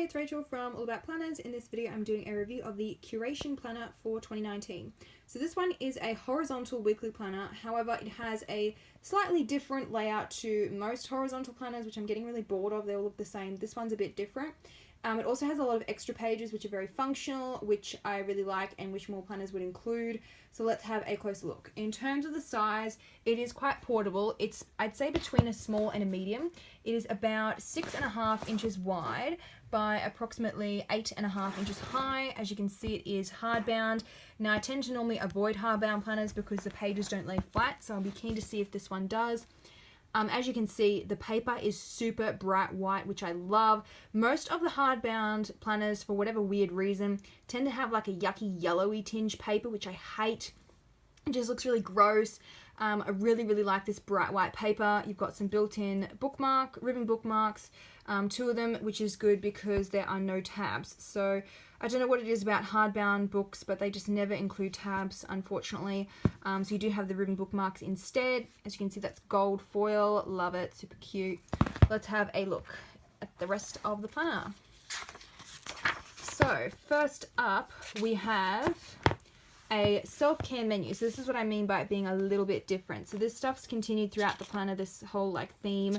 Hey, it's Rachel from All About Planners. In this video, I'm doing a review of the Curation Planner for 2019. So this one is a horizontal weekly planner. However, it has a slightly different layout to most horizontal planners, which I'm getting really bored of. They all look the same. This one's a bit different. It also has a lot of extra pages, which are very functional, which I really like and which more planners would include. So let's have a closer look. In terms of the size, it is quite portable. It's, I'd say, between a small and a medium. It is about 6.5 inches wide by approximately 8.5 inches high. As you can see, it is hardbound. Now, I tend to normally avoid hardbound planners because the pages don't lay flat, so I'll be keen to see if this one does. As you can see, the paper is super bright white, which I love. Most of the hardbound planners, for whatever weird reason, tend to have like a yucky yellowy tinge paper, which I hate. It just looks really gross. I really like this bright white paper. You've got some built-in ribbon bookmarks, 2 of them, which is good because there are no tabs. So I don't know what it is about hardbound books, but they just never include tabs, unfortunately. So you do have the ribbon bookmarks instead. As you can see, that's gold foil. Love it. Super cute. Let's have a look at the rest of the planner. So first up, we have a self-care menu. So this is what I mean by it being a little bit different. So this stuff's continued throughout the planner, this whole like theme.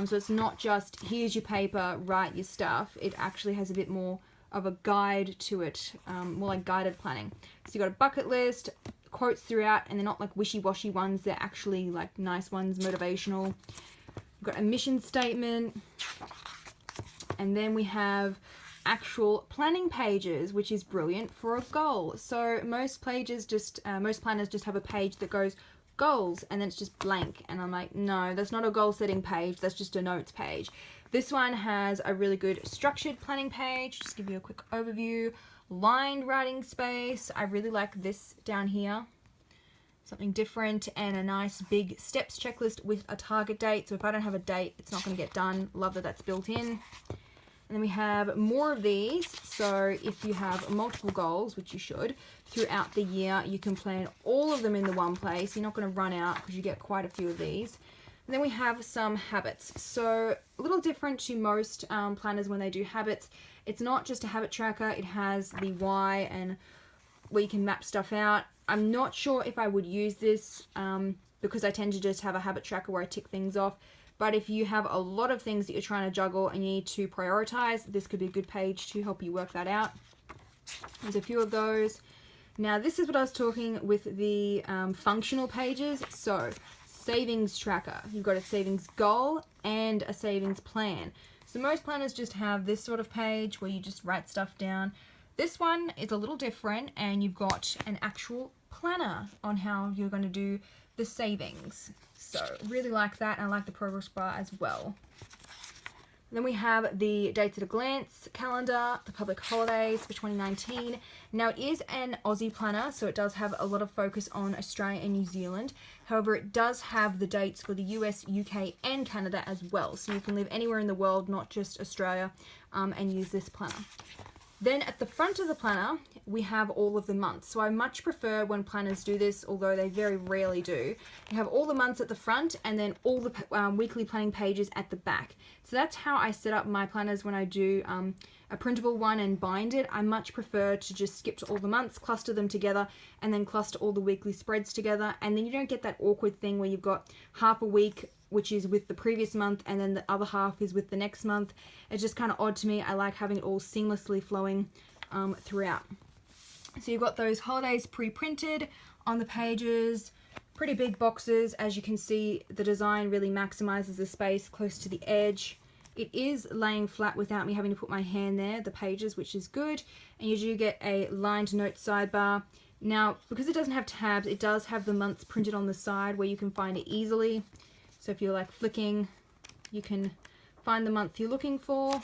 So it's not just here's your paper, write your stuff. It actually has a bit more of a guide to it, more like guided planning. So you've got a bucket list, quotes throughout, and they're not like wishy-washy ones. They're actually like nice ones, motivational. We've got a mission statement, and then we have actual planning pages, which is brilliant for a goal. So most planners just have a page that goes goals and then it's just blank, and I'm like, no, that's not a goal setting page, that's just a notes page. This one has a really good structured planning page. Just give you a quick overview. Lined writing space, I really like this down here, something different, and a nice big steps checklist with a target date, so if I don't have a date, it's not going to get done. Love that that's built in. And then we have more of these, so if you have multiple goals, which you should, throughout the year, you can plan all of them in the one place. You're not going to run out because you get quite a few of these. And then we have some habits. So a little different to most planners when they do habits. It's not just a habit tracker. It has the why and where you can map stuff out. I'm not sure if I would use this because I tend to just have a habit tracker where I tick things off. But if you have a lot of things that you're trying to juggle and you need to prioritize, this could be a good page to help you work that out. There's a few of those. Now, this is what I was talking with the functional pages. So, savings tracker. You've got a savings goal and a savings plan. So most planners just have this sort of page where you just write stuff down. This one is a little different, and you've got an actual planner on how you're going to do the savings. So really like that. I like the progress bar as well. Then we have the dates at a glance calendar, the public holidays for 2019. Now it is an Aussie planner, so it does have a lot of focus on Australia and New Zealand. However, it does have the dates for the US, UK and Canada as well. So you can live anywhere in the world, not just Australia, and use this planner. Then at the front of the planner, we have all of the months. So I much prefer when planners do this, although they very rarely do. You have all the months at the front and then all the weekly planning pages at the back. So that's how I set up my planners when I do a printable one and bind it. I much prefer to just skip to all the months, cluster them together, and then cluster all the weekly spreads together. And then you don't get that awkward thing where you've got half a week which is with the previous month, and then the other half is with the next month. It's just kind of odd to me. I like having it all seamlessly flowing throughout. So you've got those holidays pre-printed on the pages, pretty big boxes. As you can see, the design really maximizes the space close to the edge. It is laying flat without me having to put my hand there, the pages, which is good. And you do get a lined note sidebar. Now, because it doesn't have tabs, it does have the months printed on the side where you can find it easily. So if you're like flicking, you can find the month you're looking for.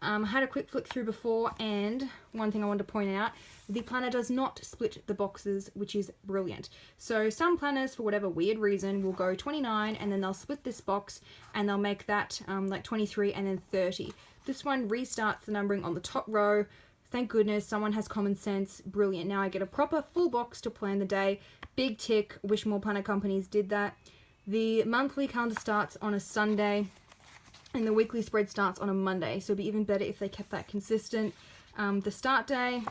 I had a quick flick through before, and one thing I wanted to point out, the planner does not split the boxes, which is brilliant. So some planners, for whatever weird reason, will go 29 and then they'll split this box and they'll make that like 23 and then 30. This one restarts the numbering on the top row. Thank goodness someone has common sense. Brilliant. Now I get a proper full box to plan the day. Big tick. Wish more planner companies did that. The monthly calendar starts on a Sunday. And the weekly spread starts on a Monday, so it'd be even better if they kept that consistent. The start day.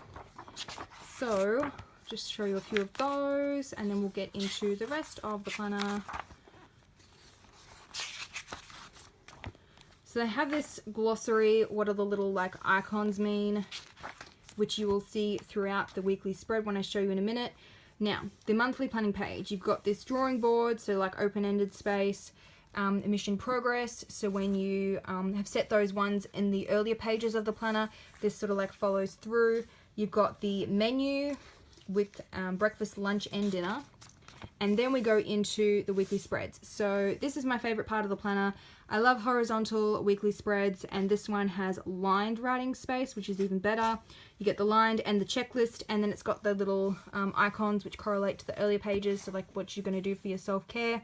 So just show you a few of those, and then we'll get into the rest of the planner. So they have this glossary, what are the little like icons mean, which you will see throughout the weekly spread when I show you in a minute. Now, the monthly planning page, you've got this drawing board, so like open-ended space, mission progress. So when you have set those ones in the earlier pages of the planner, this sort of like follows through. You've got the menu with breakfast, lunch, and dinner. And then we go into the weekly spreads. So this is my favorite part of the planner. I love horizontal weekly spreads, and this one has lined writing space, which is even better. You get the lined and the checklist, and then it's got the little icons which correlate to the earlier pages, so like what you're going to do for your self-care.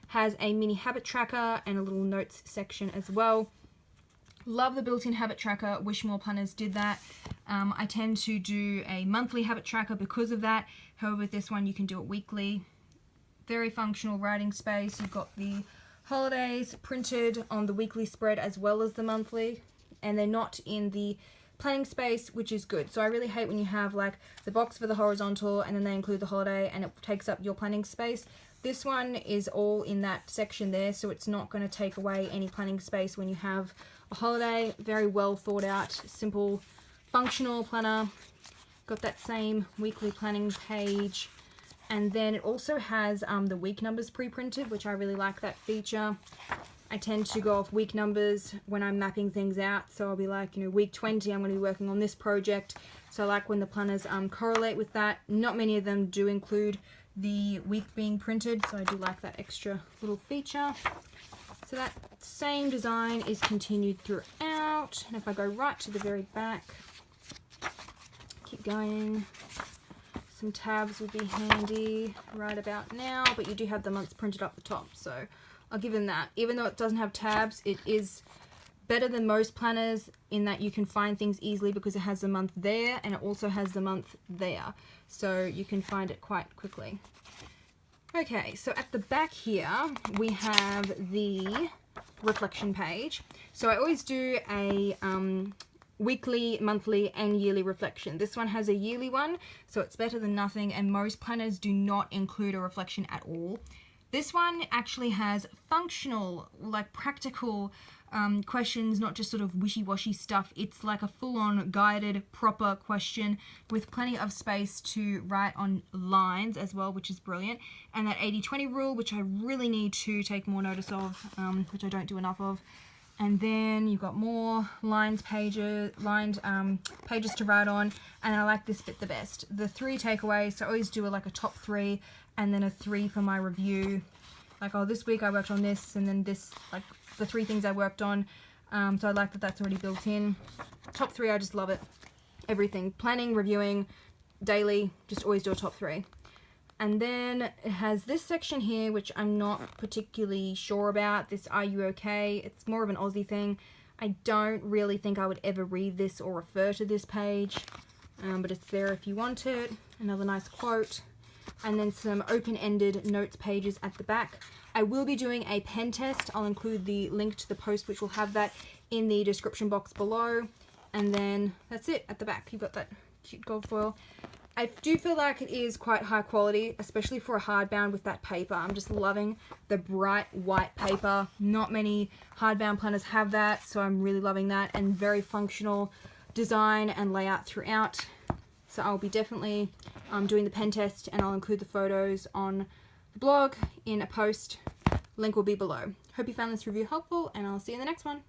Has a mini habit tracker and a little notes section as well. Love the built-in habit tracker. Wish more planners did that. I tend to do a monthly habit tracker because of that. However, with this one you can do it weekly. Very functional writing space. You've got the holidays printed on the weekly spread as well as the monthly, and they're not in the planning space, which is good. So I really hate when you have like the box for the horizontal and then they include the holiday and it takes up your planning space. This one is all in that section there, so it's not going to take away any planning space when you have a holiday. Very well thought out, simple, functional planner. Got that same weekly planning page. And then it also has the week numbers pre-printed, which I really like that feature. I tend to go off week numbers when I'm mapping things out. So I'll be like, you know, week 20, I'm going to be working on this project. So I like when the planners correlate with that. Not many of them do include the week being printed, so I do like that extra little feature. So that same design is continued throughout. And if I go right to the very back, keep going. Some tabs would be handy right about now, but you do have the months printed up the top, so I'll give them that. Even though it doesn't have tabs, it is better than most planners in that you can find things easily because it has the month there and it also has the month there, so you can find it quite quickly. Okay, so at the back here we have the reflection page. So I always do a weekly, monthly, and yearly reflection. This one has a yearly one, so it's better than nothing, and most planners do not include a reflection at all. This one actually has functional, like practical questions, not just sort of wishy-washy stuff. It's like a full-on guided, proper question with plenty of space to write on lines as well, which is brilliant. And that 80-20 rule, which I really need to take more notice of, which I don't do enough of. And then you've got more lined pages to write on, and I like this bit the best. The 3 takeaways, so I always do like a top 3 and then a 3 for my review. Like, oh, this week I worked on this, and then this, like the 3 things I worked on. So I like that that's already built in. Top 3, I just love it. Everything, planning, reviewing, daily, just always do a top 3. And then it has this section here, which I'm not particularly sure about. This Are You Okay? It's more of an Aussie thing. I don't really think I would ever read this or refer to this page, but it's there if you want it. Another nice quote. And then some open-ended notes pages at the back. I will be doing a pen test. I'll include the link to the post, which will have that in the description box below. And then that's it at the back. You've got that cute gold foil. I do feel like it is quite high quality, especially for a hardbound with that paper. I'm just loving the bright white paper. Not many hardbound planners have that, so I'm really loving that, and very functional design and layout throughout. So I'll be definitely doing the pen test, and I'll include the photos on the blog in a post. Link will be below. Hope you found this review helpful, and I'll see you in the next one.